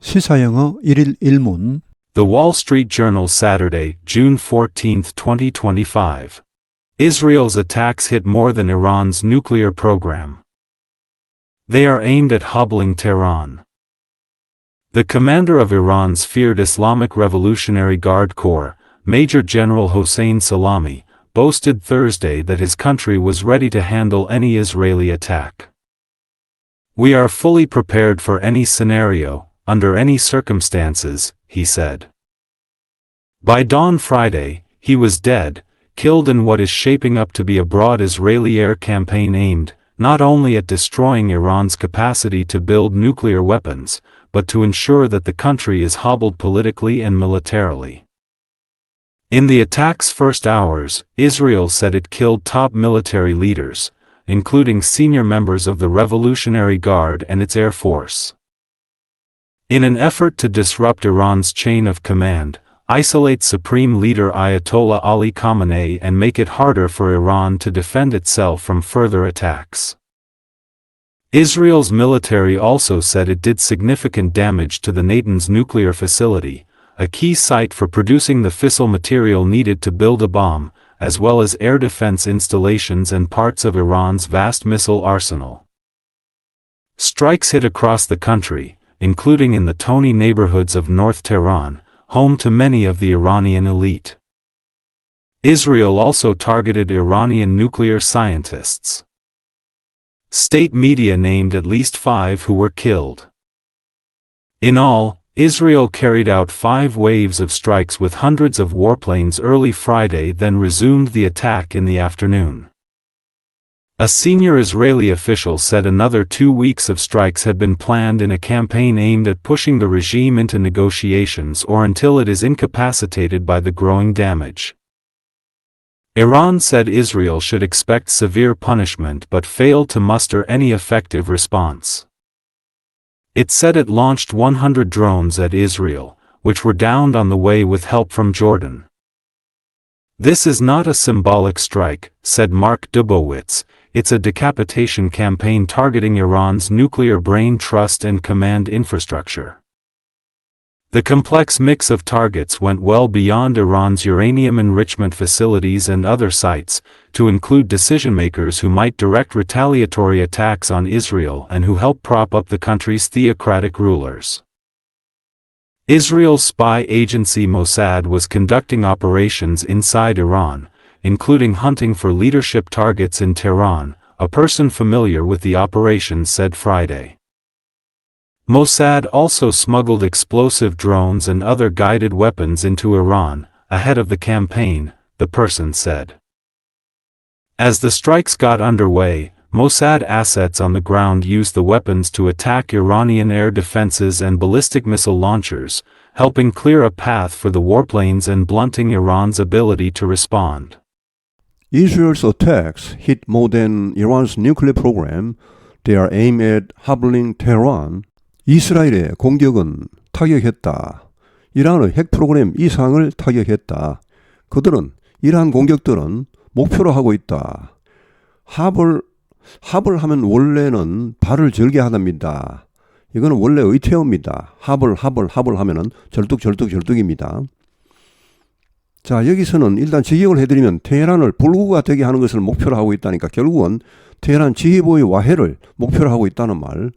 시사영어 1일 1문 The Wall Street Journal Saturday, June 14, 2025. Israel's attacks hit more than Iran's nuclear program. They are aimed at hobbling Tehran. The commander of Iran's feared Islamic Revolutionary Guard Corps, Major General Hossein Salami, boasted Thursday that his country was ready to handle any Israeli attack. "We are fully prepared for any scenario, under any circumstances," he said. By dawn Friday, he was dead, killed in what is shaping up to be a broad Israeli air campaign aimed, not only at destroying Iran's capacity to build nuclear weapons, but to ensure that the country is hobbled politically and militarily. In the attack's first hours, Israel said it killed top military leaders, including senior members of the Revolutionary Guard and its Air Force. In an effort to disrupt Iran's chain of command, isolate Supreme Leader Ayatollah Ali Khamenei and make it harder for Iran to defend itself from further attacks. Israel's military also said it did significant damage to the Natanz nuclear facility, a key site for producing the fissile material needed to build a bomb, as well as air defense installations and parts of Iran's vast missile arsenal. Strikes hit across the country, including in the Toni neighborhoods of North Tehran, home to many of the Iranian elite. Israel also targeted Iranian nuclear scientists. State media named at least 5 who were killed. In all, Israel carried out 5 waves of strikes with hundreds of warplanes early Friday, then resumed the attack in the afternoon. A senior Israeli official said another 2 weeks of strikes had been planned in a campaign aimed at pushing the regime into negotiations or until it is incapacitated by the growing damage. Iran said Israel should expect severe punishment but failed to muster any effective response. It said it launched 100 drones at Israel, which were downed on the way with help from Jordan. "This is not a symbolic strike," said Mark Dubowitz. "It's a decapitation campaign targeting Iran's nuclear brain trust and command infrastructure." The complex mix of targets went well beyond Iran's uranium enrichment facilities and other sites, to include decision-makers who might direct retaliatory attacks on Israel and who help prop up the country's theocratic rulers. Israel's spy agency Mossad was conducting operations inside Iran, including hunting for leadership targets in Tehran, a person familiar with the operation said Friday. Mossad also smuggled explosive drones and other guided weapons into Iran, ahead of the campaign, the person said. As the strikes got underway, Mossad assets on the ground used the weapons to attack Iranian air defenses and ballistic missile launchers, helping clear a path for the warplanes and blunting Iran's ability to respond. Israel's attacks hit more than Iran's nuclear program. They are aimed at hobbling Tehran. 이스라엘의 공격은 타격했다. 이란의 핵 프로그램 이상을 타격했다. 그들은 이러한 공격들은 목표로 하고 있다. 합을 하면 원래는 발을 절게 하답니다. 이거는 원래 의태어입니다. 합을 하면은 절뚝입니다. 자, 여기서는 일단 직역을 해드리면 테헤란을 불구가 되게 하는 것을 목표로 하고 있다니까 결국은 테헤란 지휘부의 와해를 목표로 하고 있다는 말.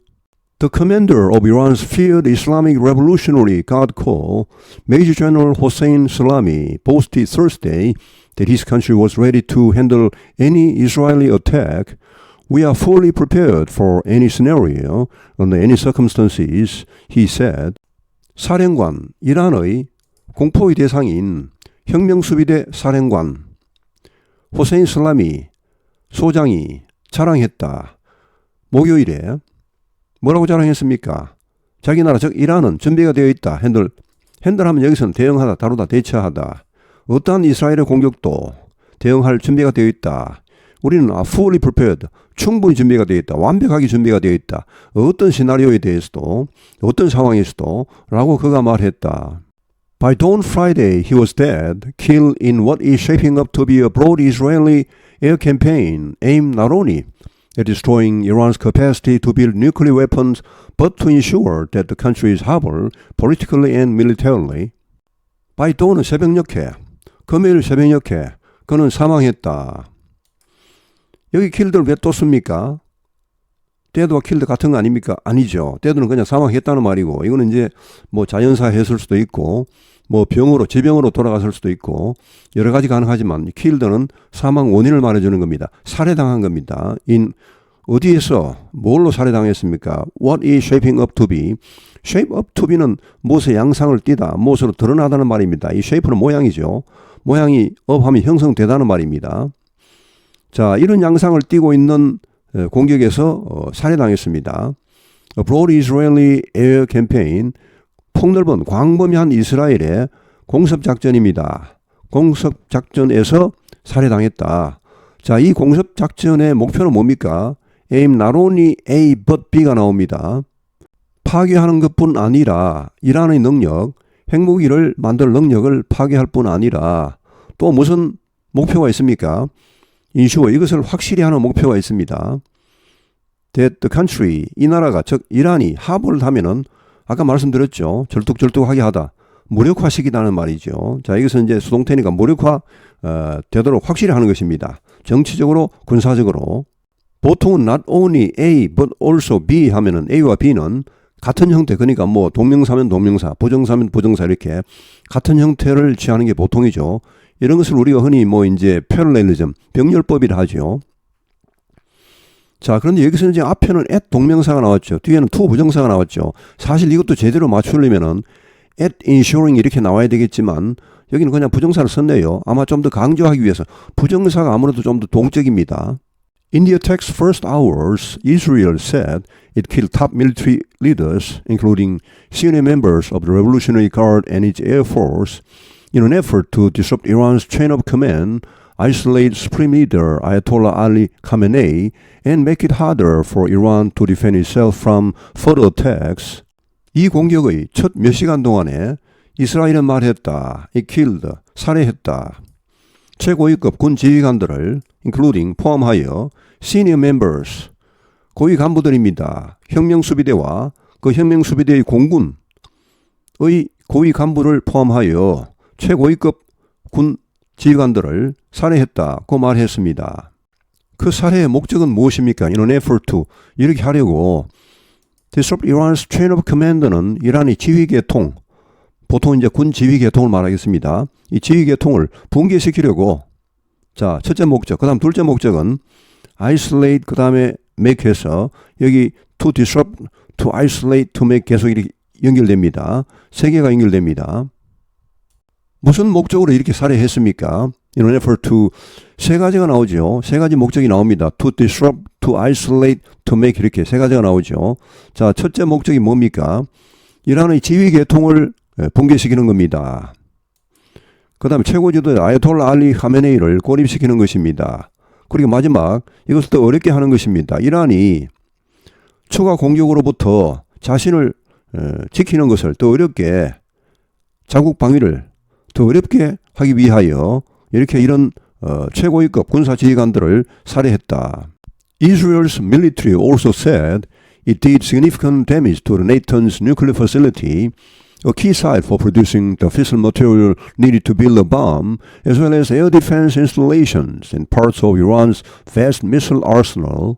The commander of Iran's feared Islamic Revolutionary Guard Corps, Major General Hossein Salami, boasted Thursday that his country was ready to handle any Israeli attack. "We are fully prepared for any scenario, under any circumstances," he said. 사령관, 이란의 공포의 대상인 혁명수비대 사령관 호세인 슬라미 소장이 자랑했다. 목요일에 뭐라고 자랑했습니까? 자기 나라 즉 이란은 준비가 되어 있다. 핸들하면 여기서는 대응하다, 다루다, 대처하다. 어떠한 이스라엘의 공격도 대응할 준비가 되어 있다. 우리는 fully prepared, 충분히 준비가 되어 있다. 완벽하게 준비가 되어 있다. 어떤 시나리오에 대해서도, 어떤 상황에서도 라고 그가 말했다. By dawn Friday, he was dead, killed in what is shaping up to be a broad Israeli air campaign aimed not only destroying Iran's capacity to build nuclear weapons, but to ensure that the country is stable politically and militarily. 바이도는 새벽녘에, 금요일 새벽녘에 그는 사망했다. 여기 killed를 왜 또 씁니까? dead와 killed 같은 거 아닙니까? 아니죠. dead는 그냥 사망했다는 말이고, 이거는 이제 뭐 자연사 했을 수도 있고, 뭐 병으로, 지병으로 돌아갔을 수도 있고, 여러 가지 가능하지만, killed는 사망 원인을 말해주는 겁니다. 살해당한 겁니다. 어디에서, 뭘로 살해당했습니까? What is shaping up to be? shape up to be는 무엇의 양상을 띠다, 무엇으로 드러나다는 말입니다. 이 shape는 모양이죠. 모양이 up하면 형성되다는 말입니다. 자, 이런 양상을 띠고 있는 공격에서 살해당했습니다. A broad Israeli air campaign, 폭넓은 광범위한 이스라엘의 공습작전입니다. 공습작전에서 살해당했다. 자, 이 공습작전의 목표는 뭡니까? aim not only A but B가 나옵니다. 파괴하는 것뿐 아니라 이란의 능력, 핵무기를 만들 능력을 파괴할 뿐 아니라 또 무슨 목표가 있습니까? ensure, 이것을 확실히 하는 목표가 있습니다. that the country, 이 나라가, 즉 이란이 합을 하면은 아까 말씀드렸죠. 절뚝절뚝하게 하다. 무력화시키다는 말이죠. 자, 이것은 이제 수동태니까 무력화 되도록 확실히 하는 것입니다. 정치적으로, 군사적으로. 보통은 not only A but also B 하면은 A와 B는 같은 형태, 그러니까 뭐 동명사면 동명사, 부정사면 부정사 이렇게 같은 형태를 취하는 게 보통이죠. 이런 것을 우리가 흔히 뭐 이제 패럴렐리즘, 병렬법이라 하죠. 자, 그런데 여기서는 이제 앞에는 at 동명사가 나왔죠. 뒤에는 to 부정사가 나왔죠. 사실 이것도 제대로 맞추려면은 at ensuring 이렇게 나와야 되겠지만 여기는 그냥 부정사를 썼네요. 아마 좀 더 강조하기 위해서 부정사가 아무래도 좀 더 동적입니다. In the attack's first hours, Israel said it killed top military leaders, including senior members of the Revolutionary Guard and its Air Force, in an effort to disrupt Iran's chain of command, isolate Supreme Leader Ayatollah Ali Khamenei, and make it harder for Iran to defend itself from further attacks. 이 공격의 첫 몇 시간 동안에 이스라엘은 말했다. It killed, 살해했다. 최고위급 군 지휘관들을 including 포함하여 senior members, 고위 간부들입니다. 혁명수비대와 그 혁명수비대의 공군의 고위 간부를 포함하여 최고위급 군 지휘관들을 살해했다고 말했습니다. 그 살해의 목적은 무엇입니까? In an effort to, 이렇게 하려고 disrupt Iran's chain of command는 이란의 지휘계통, 보통 이제 군 지휘계통을 말하겠습니다. 이 지휘계통을 붕괴시키려고, 자, 첫째 목적, 그 다음 둘째 목적은 isolate, 그 다음에 make 해서 여기 to disrupt, to isolate, to make 계속 이렇게 연결됩니다. 세 개가 연결됩니다. 무슨 목적으로 이렇게 살해했습니까? In an effort to, 세 가지가 나오죠. 세 가지 목적이 나옵니다. To disrupt, to isolate, to make 이렇게 세 가지가 나오죠. 자, 첫째 목적이 뭡니까? 이란의 지휘 계통을 붕괴시키는 겁니다. 그 다음에 최고 지도 아야톨라 알리 카메네이를 고립시키는 것입니다. 그리고 마지막, 이것을 더 어렵게 하는 것입니다. 이란이 추가 공격으로부터 자신을 지키는 것을 더 어렵게, 자국 방위를 더 어렵게 하기 위하여 이렇게 이런 최고위급 군사 지휘관들을 살해했다. Israel's military also said it did significant damage to the Natanz nuclear facility, a key site for producing the fissile material needed to build a bomb, as well as air defense installations and parts of Iran's vast missile arsenal.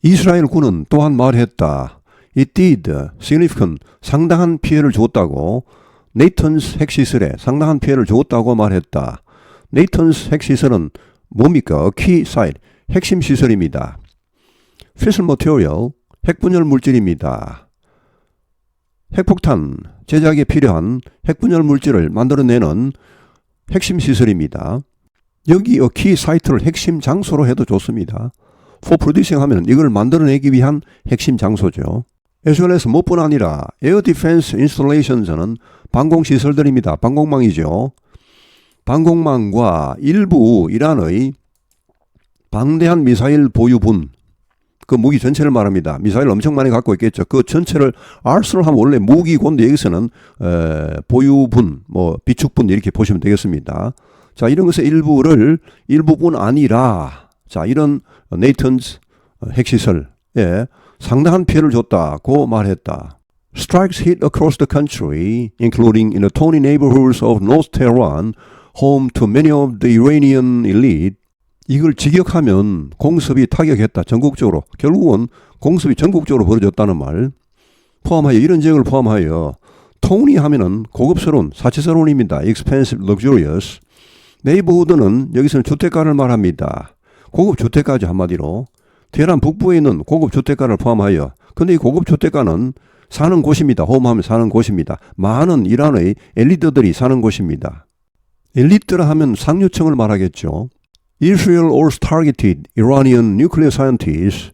이스라엘 군은 또한 말했다. It did significant, 상당한 피해를 줬다고, 네이턴스 핵시설에 상당한 피해를 줬다고 말했다. 네이턴스 핵시설은 뭡니까? key site, 핵심 시설입니다. fissile material, 핵분열 물질입니다. 핵폭탄 제작에 필요한 핵분열 물질을 만들어내는 핵심 시설입니다. 여기 key site를 핵심 장소로 해도 좋습니다. for producing 하면 이걸 만들어내기 위한 핵심 장소죠. as well as 무뿐 아니라 air defense installations는 방공시설들입니다. 방공망이죠. 방공망과 일부 이란의 방대한 미사일 보유분, 그 무기 전체를 말합니다. 미사일 엄청 많이 갖고 있겠죠. 그 전체를 arsenal 하면 원래 무기고인데 여기서는 보유분, 뭐 비축분 이렇게 보시면 되겠습니다. 자, 이런 것의 일부를 일부분 아니라, 자, 이런 네이턴스 핵시설에 상당한 피해를 줬다고 말했다. Strikes hit across the country, including in the Tony neighborhoods of North Tehran, home to many of the Iranian elite. 이걸 직역하면 공습이 타격했다. 전국적으로. 결국은 공습이 전국적으로 벌어졌다는 말. 포함하여 이런 지역을 포함하여 토니 하면은 고급스러운 사치스러운입니다. expensive, luxurious. 네이버후드는 여기서는 주택가를 말합니다. 고급 주택가죠 한마디로. 테헤란 북부에 있는 고급 주택가를 포함하여. 근데 이 고급 주택가는 사는 곳입니다. 홈하면 사는 곳입니다. 많은 이란의 엘리트들이 사는 곳입니다. 엘리트라 하면 상류층을 말하겠죠. Israel also targeted Iranian nuclear scientists.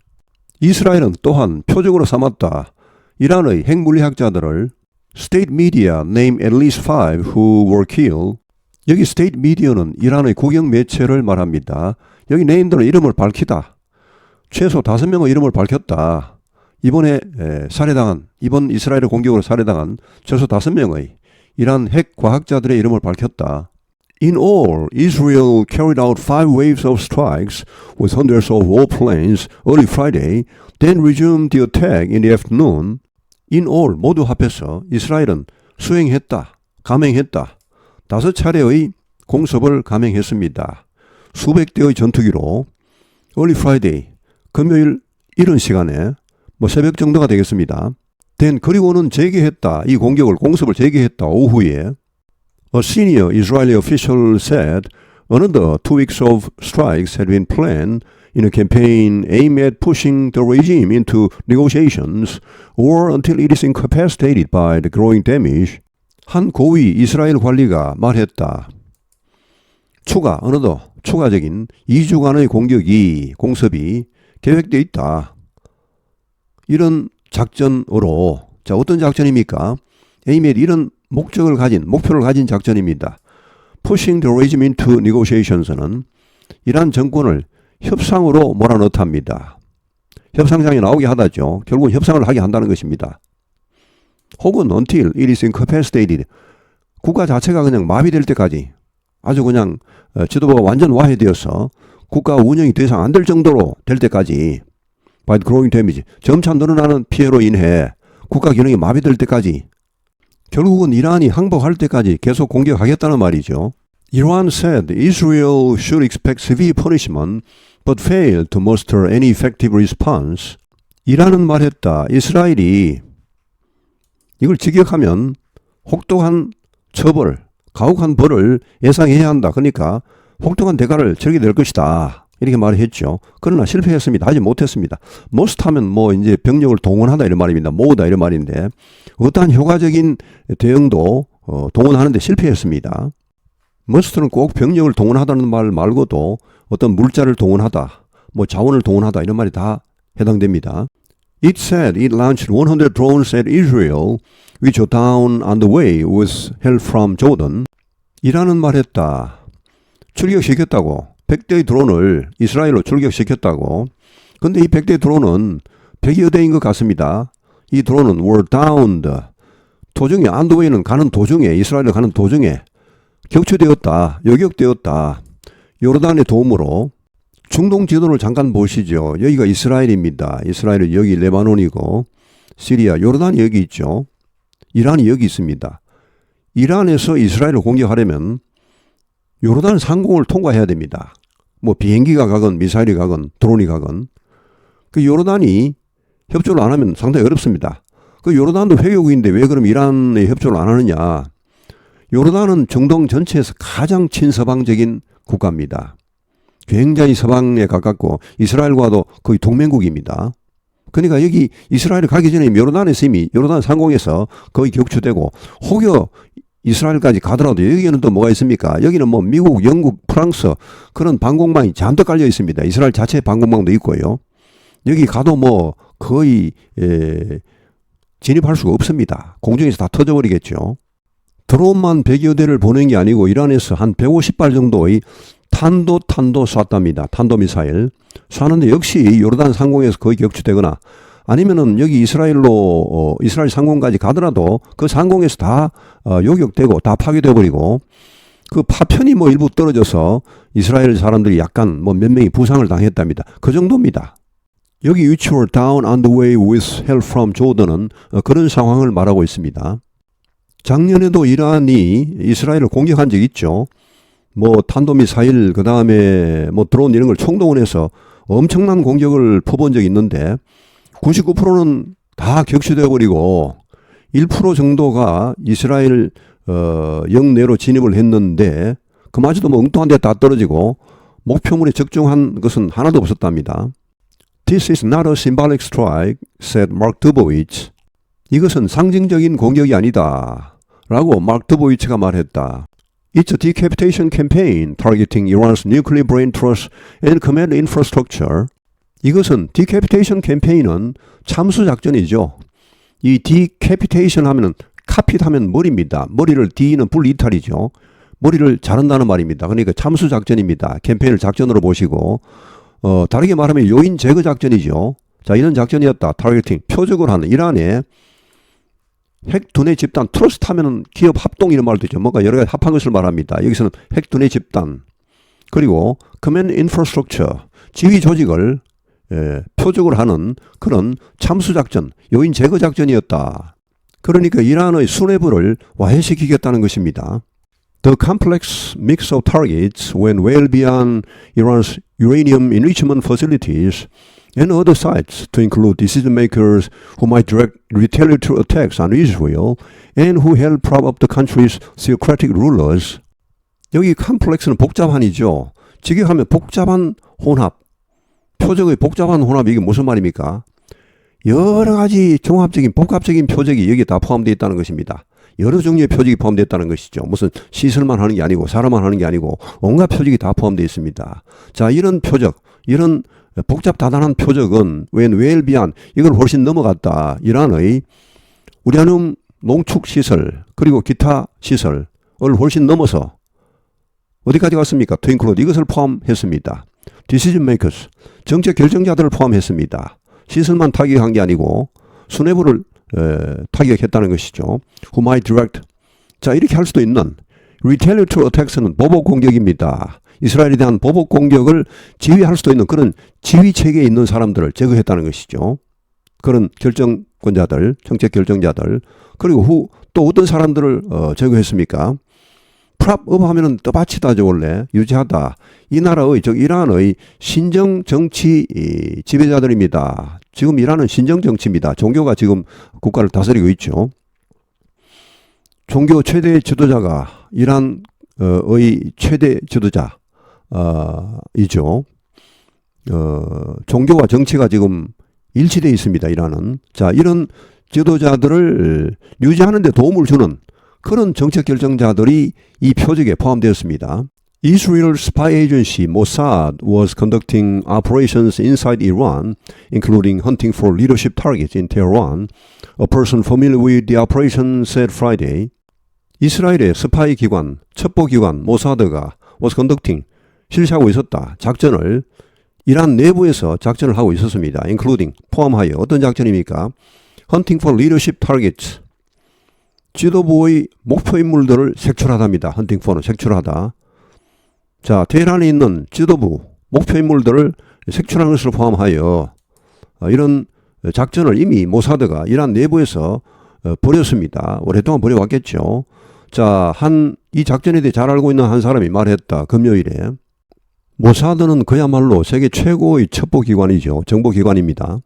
이스라엘은 또한 표적으로 삼았다. 이란의 핵물리학자들을 State media named at least 5 who were killed. 여기 State media는 이란의 국영 매체를 말합니다. 여기 네임들은 이름을 밝히다. 최소 5명의 이름을 밝혔다. 이번에 살해당한, 이번 이스라엘의 공격으로 살해당한 최소 5명의 이란 핵 과학자들의 이름을 밝혔다. In all, Israel carried out 5 waves of strikes with hundreds of warplanes early Friday, then resumed the attack in the afternoon. In all, 모두 합해서 이스라엘은 수행했다, 감행했다. 5차례의 공습을 감행했습니다. 수백 대의 전투기로 early Friday, 금요일 이른 시간에 새벽 정도가 되겠습니다. then 그리고는 재개했다. 이 공격을 공습을 재개했다. 오후에 A senior Israeli official said another 2 weeks of strikes had been planned in a campaign aimed at pushing the regime into negotiations or until it is incapacitated by the growing damage. 한 고위 이스라엘 관리가 말했다. 추가적인 2주간의 공습이 계획되어 있다. 이런 작전으로, 자, 어떤 작전입니까? aimed 이런 목표를 가진 작전입니다. Pushing the regime into negotiations는 이란 정권을 협상으로 몰아넣답니다. 협상장에 나오게 하다죠. 결국은 협상을 하게 한다는 것입니다. 혹은 until it is incapacitated. 국가 자체가 그냥 마비될 때까지 아주 그냥 지도부가 완전 와해되어서 국가 운영이 더 이상 안 될 정도로 될 때까지 by the growing damage. 점차 늘어나는 피해로 인해 국가 기능이 마비될 때까지 결국은 이란이 항복할 때까지 계속 공격하겠다는 말이죠. Iran said Israel should expect severe punishment but failed to muster any effective response. 이란은 말했다. 이스라엘이 이걸 직역하면 혹독한 처벌, 가혹한 벌을 예상해야 한다. 그러니까 혹독한 대가를 치르게 될 것이다. 이렇게 말을 했죠. 그러나 실패했습니다. 하지 못했습니다. must 하면 이제 병력을 동원하다 이런 말입니다. 모으다 이런 말인데 어떠한 효과적인 대응도 동원하는데 실패했습니다. must는 꼭 병력을 동원하다는 말 말고도 어떤 물자를 동원하다, 자원을 동원하다 이런 말이 다 해당됩니다. It said it launched 100 drones at Israel, which were down on the way with help from Jordan. 이란은 말했다. 출격시켰다고. 100대의 드론을 이스라엘로 출격시켰다고. 근데 이 100대 드론은 100여 대인 것 같습니다. 이 드론은 were downed. 도중에, on the way는 가는 도중에, 이스라엘로 가는 도중에 격추되었다. 요격되었다. 요르단의 도움으로. 중동 지도를 잠깐 보시죠. 여기가 이스라엘입니다. 이스라엘은 여기 레바논이고 시리아, 요르단이 여기 있죠. 이란이 여기 있습니다. 이란에서 이스라엘을 공격하려면 요르단 상공을 통과해야 됩니다. 비행기가 가건 미사일이 가건 드론이 가건. 그 요르단이 협조를 안 하면 상당히 어렵습니다. 그 요르단도 회교국인데 왜 그럼 이란에 협조를 안 하느냐. 요르단은 중동 전체에서 가장 친서방적인 국가입니다. 굉장히 서방에 가깝고 이스라엘과도 거의 동맹국입니다. 그러니까 여기 이스라엘 가기 전에 요르단에서 이미 요르단 상공에서 거의 격추되고 혹여 이스라엘까지 가더라도 여기는 또 뭐가 있습니까? 여기는 미국, 영국, 프랑스 그런 방공망이 잔뜩 깔려 있습니다. 이스라엘 자체 방공망도 있고요. 여기 가도 거의 진입할 수가 없습니다. 공중에서 다 터져버리겠죠. 드론만 100여 대를 보낸 게 아니고 이란에서 한 150발 정도의 탄도 쐈답니다. 탄도미사일. 쐈는데 역시 요르단 상공에서 거의 격추되거나 아니면은 여기 이스라엘 상공까지 가더라도 그 상공에서 다 요격되고 다 파괴돼 버리고 그 파편이 일부 떨어져서 이스라엘 사람들이 약간 몇 명이 부상을 당했답니다. 그 정도입니다. 여기 which were down on the way with help from Jordan은 그런 상황을 말하고 있습니다. 작년에도 이란이 이스라엘을 공격한 적 있죠. 뭐 탄도미사일 그 다음에 뭐 드론 이런 걸 총동원해서 엄청난 공격을 퍼본 적이 있는데 99%는 다 격추되어 버리고 1% 정도가 이스라엘 영내로 진입을 했는데 그마저도 뭐 엉뚱한 데 다 떨어지고 목표물에 적중한 것은 하나도 없었답니다. This is not a symbolic strike, said Mark Dubowitz. 이것은 상징적인 공격이 아니다 라고 마크 드보이츠가 말했다. It's a decapitation campaign targeting Iran's nuclear brain trust and command infrastructure. 이것은 decapitation 캠페인은 참수 작전이죠. 이 decapitation 하면은 카핏 하면 머리입니다. 머리를 D는 분리이탈이죠. 머리를 자른다는 말입니다. 그러니까 참수 작전입니다. 캠페인을 작전으로 보시고 다르게 말하면 요인 제거 작전이죠. 자, 이런 작전이었다. 타겟팅 표적으로 하는 이란의 핵 두뇌 집단 트러스트 하면은 기업 합동 이런 말도 있죠. 뭔가 여러 가지 합한 것을 말합니다. 여기서는 핵 두뇌 집단 그리고 command infrastructure 지휘 조직을 표적으로 하는 그런 참수 작전, 요인 제거 작전이었다. 그러니까 이란의 수뇌부를 와해시키겠다는 것입니다. The complex mix of targets went well beyond Iran's uranium enrichment facilities and other sites to include decision makers who might direct retaliatory attacks on Israel and who help prop up the country's theocratic rulers. 여기 complex는 복잡한이죠. 직역하면 복잡한 혼합. 표적의 복잡한 혼합 이게 무슨 말입니까? 여러 가지 종합적인 복합적인 표적이 여기에 다 포함되어 있다는 것입니다. 여러 종류의 표적이 포함되어 있다는 것이죠. 무슨 시설만 하는 게 아니고 사람만 하는 게 아니고 온갖 표적이 다 포함되어 있습니다. 자, 이런 표적, 이런 복잡다단한 표적은 웬 웰비안 이걸 훨씬 넘어갔다. 이란의 우라늄 농축시설 그리고 기타 시설을 훨씬 넘어서 어디까지 갔습니까? To include 이것을 포함했습니다. Decision makers 정책 결정자들을 포함했습니다. 시설만 타격한 게 아니고 수뇌부를 타격했다는 것이죠. Who might direct 자 이렇게 할 수도 있는 retaliatory attacks는 보복 공격입니다. 이스라엘에 대한 보복 공격을 지휘할 수도 있는 그런 지휘 체계에 있는 사람들을 제거했다는 것이죠. 그런 결정권자들, 정책 결정자들 그리고 또 어떤 사람들을 제거했습니까? prop up 하면은 떠받치다죠 원래 유지하다. 이 나라의 즉 이란의 신정 정치 지배자들입니다. 지금 이란은 신정 정치입니다. 종교가 지금 국가를 다스리고 있죠. 종교 최대 지도자가 이란의 최대 지도자 이죠. 종교와 정치가 지금 일치되어 있습니다. 이란은. 자, 이런 지도자들을 유지하는 데 도움을 주는 그런 정책 결정자들이 이 표적에 포함되었습니다. Israel spy agency Mossad was conducting operations inside Iran, including hunting for leadership targets in Tehran. A person familiar with the operation said Friday. 이스라엘의 스파이 기관, 첩보 기관 모사드가 was conducting 실시하고 있었다. 작전을 이란 내부에서 작전을 하고 있었습니다. including 포함하여 어떤 작전입니까? hunting for leadership targets. 지도부의 목표 인물들을 색출하답니다. hunting for는 색출하다. 자, 테헤란에 있는 지도부 목표 인물들을 색출하는 것을 포함하여 이런 작전을 이미 모사드가 이란 내부에서 벌였습니다. 오랫동안 벌여왔겠죠. 자, 이 작전에 대해 잘 알고 있는 한 사람이 말했다. 금요일에. 모사드는 그야말로 세계 최고의 첩보기관이죠. 정보기관입니다.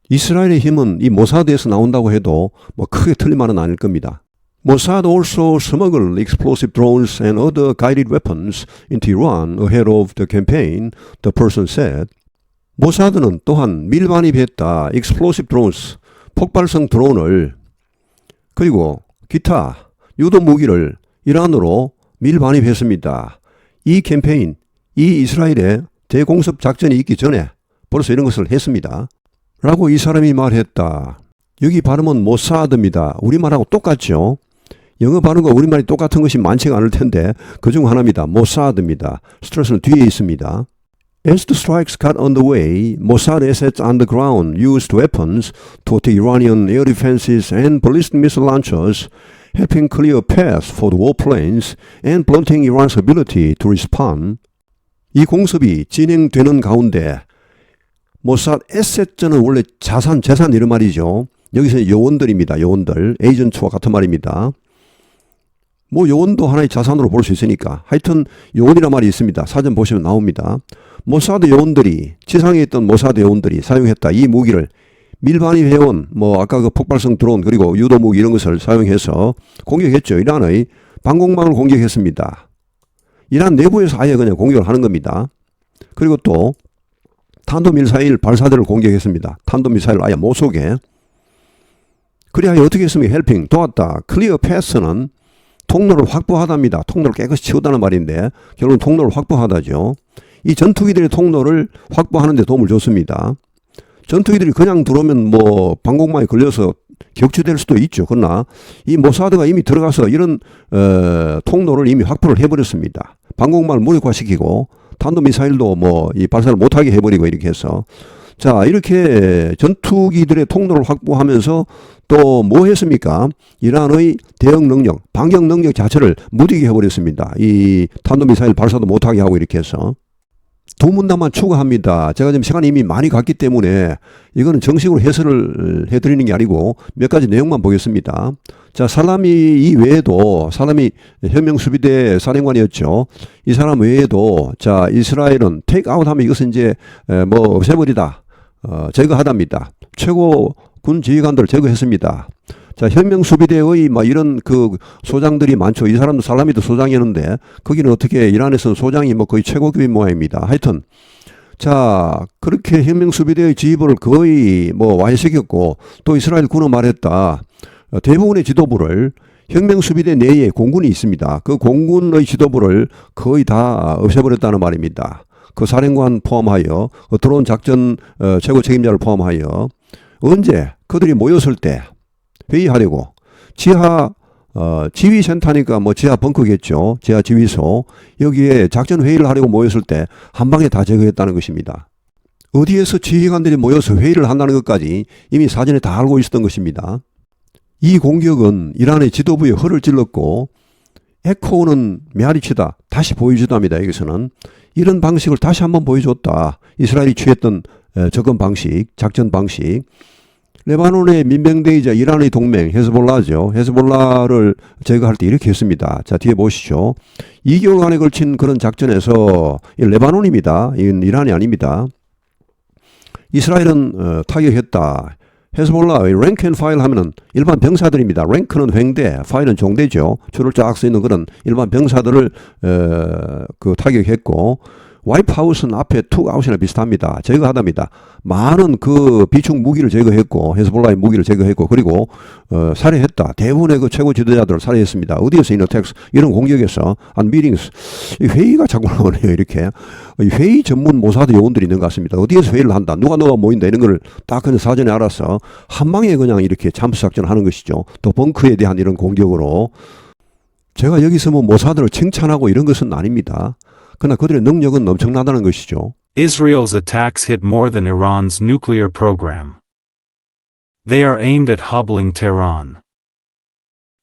이스라엘의 힘은 이 모사드에서 나온다고 해도 뭐 크게 틀린 말은 아닐 겁니다. Mossad also smuggled explosive drones and other guided weapons into Iran ahead of the campaign, the person said. 모사드는 또한 밀반입했다. explosive drones, 폭발성 드론을 그리고 기타 유도 무기를 이란으로 밀반입했습니다. 이 캠페인, 이 이스라엘의 대공습 작전이 있기 전에 벌써 이런 것을 했습니다. 라고 이 사람이 말했다. 여기 발음은 모사드입니다. 우리말하고 똑같죠. 영어 발음과 우리말이 똑같은 것이 많지가 않을 텐데 그중 하나입니다. 모사드입니다. 스트레스는 뒤에 있습니다. As the strikes got underway, Mossad assets on the ground used weapons to attack Iranian air defenses and ballistic missile launchers, helping clear paths for the warplanes and blunting Iran's ability to respond. 이 공습이 진행되는 가운데 모사드 에셋저는 원래 재산 이런 말이죠. 여기서 요원들입니다. 요원들. 에이전트와 같은 말입니다. 뭐 요원도 하나의 자산으로 볼 수 있으니까. 하여튼 요원이란 말이 있습니다. 사전 보시면 나옵니다. 모사드 요원들이, 지상에 있던 모사드 요원들이 사용했다. 이 무기를 밀반입 해온 뭐 아까 그 폭발성 드론 그리고 유도 무기 이런 것을 사용해서 공격했죠. 이란의 방공망을 공격했습니다. 이란 내부에서 아예 그냥 공격을 하는 겁니다. 그리고 또 탄도미사일 발사대를 공격했습니다. 탄도미사일 아예 못 쏘게. 그래야 어떻게 했습니까? 헬핑 도왔다. 클리어 패스는 통로를 확보하답니다. 통로를 깨끗이 치우다는 말인데 결국은 통로를 확보하다죠. 이 전투기들의 통로를 확보하는 데 도움을 줬습니다. 전투기들이 그냥 들어오면 뭐 방공망에 걸려서 격추될 수도 있죠. 그러나 이 모사드가 이미 들어가서 이런 통로를 이미 확보를 해버렸습니다. 방공망을 무력화시키고 탄도미사일도 뭐 이 발사를 못하게 해버리고 이렇게 해서 자 이렇게 전투기들의 통로를 확보하면서 또 뭐 했습니까? 이란의 대응 능력, 반격 능력 자체를 무디게 해버렸습니다. 이 탄도미사일 발사도 못하게 하고 이렇게 해서 두 문단만 추가합니다. 제가 지금 시간이 이미 많이 갔기 때문에 이거는 정식으로 해설을 해드리는 게 아니고 몇 가지 내용만 보겠습니다. 자, 살라미 이외에도 살라미 혁명수비대 사령관이었죠. 이 사람 외에도 자 이스라엘은 테이크아웃 하면 이것은 이제 뭐 없애버리다, 제거하답니다. 최고 군 지휘관들을 제거했습니다. 자, 혁명수비대의 막 이런 그 소장들이 많죠. 이 사람도 살라미도 소장이었는데 거기는 어떻게 이란에서는 소장이 뭐 거의 최고급인 모양입니다. 하여튼 자 그렇게 혁명수비대의 지휘부를 거의 뭐 완시켰고 또 이스라엘 군은 말했다. 대부분의 지도부를 혁명수비대 내에 공군이 있습니다. 그 공군의 지도부를 거의 다 없애버렸다는 말입니다. 그 사령관 포함하여 드론 작전 최고 책임자를 포함하여 언제 그들이 모였을 때 회의하려고 지하 지휘센터니까 뭐 지하 벙커겠죠. 지하 지휘소 여기에 작전 회의를 하려고 모였을 때 한 방에 다 제거했다는 것입니다. 어디에서 지휘관들이 모여서 회의를 한다는 것까지 이미 사전에 다 알고 있었던 것입니다. 이 공격은 이란의 지도부에 허를 찔렀고 에코는 메아리치다 다시 보여주답니다. 여기서는 이런 방식을 다시 한번 보여줬다. 이스라엘이 취했던 접근 방식, 작전 방식. 레바논의 민병대이자 이란의 동맹 헤즈볼라죠. 헤즈볼라를 제거할 때 이렇게 했습니다. 자, 뒤에 보시죠. 2개월간에 걸친 그런 작전에서 레바논입니다. 이건 이란이 아닙니다. 이스라엘은 타격했다. 헤즈볼라 랭크 앤 파일 하면은 일반 병사들입니다. 랭크는 횡대, 파일은 종대죠. 줄을 쫙 서 있는 그런 일반 병사들을 그 타격했고 와이프하우스는 앞에 툭아웃이나 비슷합니다. 제거하답니다. 많은 그 비축 무기를 제거했고 헤즈볼라의 무기를 제거했고 그리고 살해했다. 대부분의 그 최고 지도자들을 살해했습니다. 어디에서 이너텍스 이런 공격에서 한 미팅스 회의가 자꾸 나오네요. 이렇게 회의 전문 모사드 요원들이 있는 것 같습니다. 어디에서 회의를 한다. 누가 모인다 이런 걸 딱 그냥 사전에 알아서 한 방에 그냥 이렇게 잠수 작전을 하는 것이죠. 또 벙커에 대한 이런 공격으로 제가 여기서 뭐 모사드를 칭찬하고 이런 것은 아닙니다. 그러나 그들의 능력은 엄청나다는 것이죠. Israel's attacks hit more than Iran's nuclear program. They are aimed at hobbling Tehran.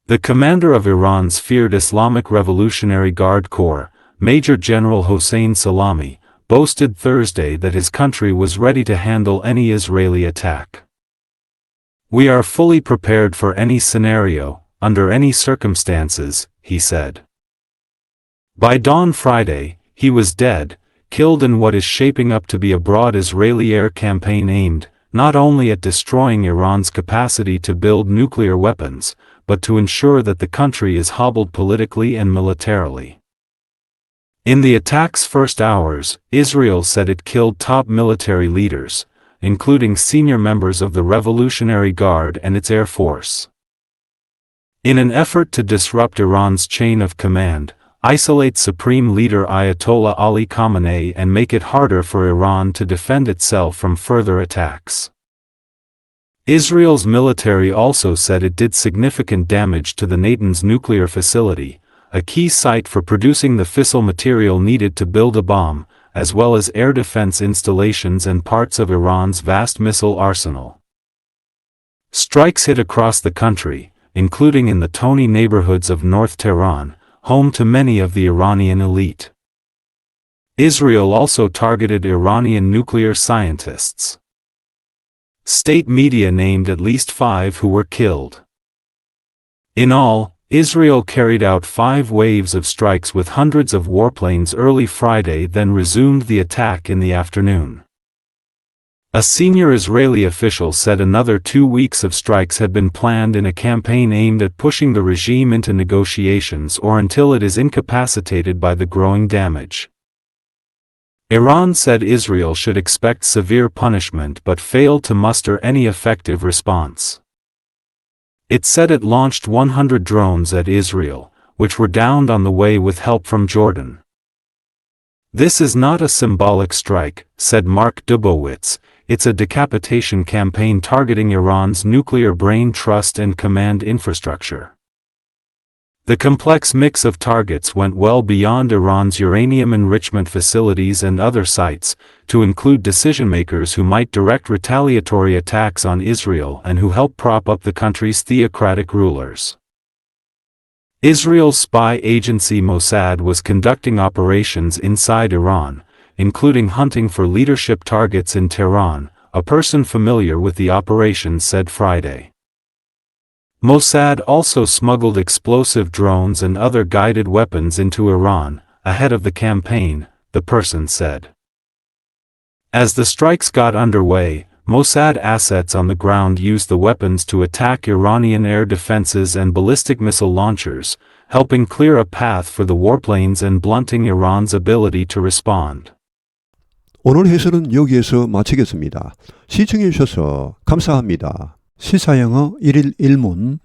The commander of Iran's feared Islamic Revolutionary Guard Corps, Major General Hossein Salami, boasted Thursday that his country was ready to handle any Israeli attack. We are fully prepared for any scenario, under any circumstances, he said. By dawn Friday, he was dead, killed in what is shaping up to be a broad Israeli air campaign aimed, not only at destroying Iran's capacity to build nuclear weapons, but to ensure that the country is hobbled politically and militarily. In the attack's first hours, Israel said it killed top military leaders, including senior members of the Revolutionary Guard and its Air Force. In an effort to disrupt Iran's chain of command, isolate Supreme Leader Ayatollah Ali Khamenei and make it harder for Iran to defend itself from further attacks. Israel's military also said it did significant damage to the Natanz nuclear facility, a key site for producing the fissile material needed to build a bomb, as well as air defense installations and parts of Iran's vast missile arsenal. Strikes hit across the country, including in the Toni neighborhoods of North Tehran, home to many of the Iranian elite. Israel also targeted Iranian nuclear scientists. State media named at least 5 who were killed. In all, Israel carried out 5 waves of strikes with hundreds of warplanes early Friday, then resumed the attack in the afternoon. A senior Israeli official said another 2 weeks of strikes had been planned in a campaign aimed at pushing the regime into negotiations or until it is incapacitated by the growing damage. Iran said Israel should expect severe punishment but failed to muster any effective response. It said it launched 100 drones at Israel, which were downed on the way with help from Jordan. This is not a symbolic strike, said Mark Dubowitz, it's a decapitation campaign targeting Iran's nuclear brain trust and command infrastructure. The complex mix of targets went well beyond Iran's uranium enrichment facilities and other sites, to include decision-makers who might direct retaliatory attacks on Israel and who help prop up the country's theocratic rulers. Israel's spy agency Mossad was conducting operations inside Iran, including hunting for leadership targets in Tehran, a person familiar with the operation said Friday. Mossad also smuggled explosive drones and other guided weapons into Iran, ahead of the campaign, the person said. As the strikes got underway, Mossad assets on the ground used the weapons to attack Iranian air defenses and ballistic missile launchers, helping clear a path for the warplanes and blunting Iran's ability to respond. 오늘 해설은 여기에서 마치겠습니다. 시청해 주셔서 감사합니다. 시사영어 1일 1문